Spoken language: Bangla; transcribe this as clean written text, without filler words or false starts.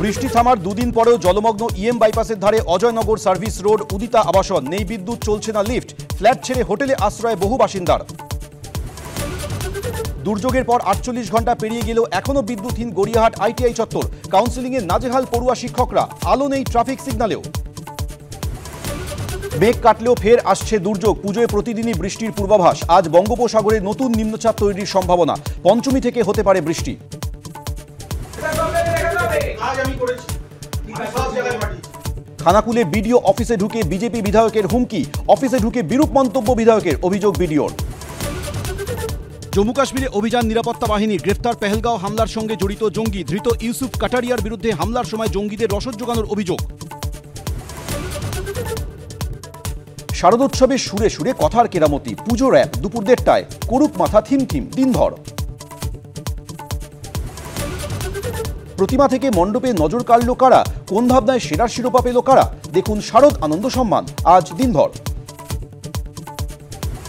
বৃষ্টি থামার দুদিন পরেও জলমগ্ন ইএম বাইপাসের ধারে অজয়নগর সার্ভিস রোড উদিতা আবাসন। নেই বিদ্যুৎ, চলছে না লিফট। ফ্ল্যাট ছেড়ে হোটেলে আশ্রয় বহু বাসিন্দার। দুর্যোগের পর ৪৮ ঘন্টা পেরিয়ে গেলেও এখনো বিদ্যুৎহীন গড়িয়াহাট আইটিআই চত্বর। কাউন্সেলিংয়ে নাজেহাল পড়ুয়া শিক্ষকরা। আলো নেই ট্রাফিক সিগন্যালেও। মেঘ কাটলেও ফের আসছে দুর্যোগ। পুজোয় প্রতিদিনই বৃষ্টির পূর্বাভাস। আজ বঙ্গোপসাগরে নতুন নিম্নচাপ তৈরির সম্ভাবনা। পঞ্চমী থেকে হতে পারে বৃষ্টি। খানাকুলে বিডিও অফিসে ঢুকে বিজেপি বিধায়কের হুমকি। অফিসে ঢুকে বিরূপ মন্তব্য বিধায়কের, অভিযোগ বিডিওর। জম্মু কাশ্মীরে অভিযান নিরাপত্তা বাহিনী। গ্রেফতার পেহেলগাঁও হামলার সঙ্গে জড়িত জঙ্গি। ধৃত ইউসুফ কাটারিয়ার বিরুদ্ধে হামলার সময় জঙ্গিদের রসদ জোগানোর অভিযোগ। শারদোৎসবে সুরে সুরে কথার কেরামতি। পুজো র‍্যাপ দুপুর ১:৩০টায়। করুক মাথা থিম থিম দিনভর। প্রতিমা থেকে মণ্ডপে নজর কাড়ল কারা? কোন ভাবনায় সেরার শিরোপা পেল কারা? দেখুন শারদ আনন্দ সম্মান আজ দিনভর।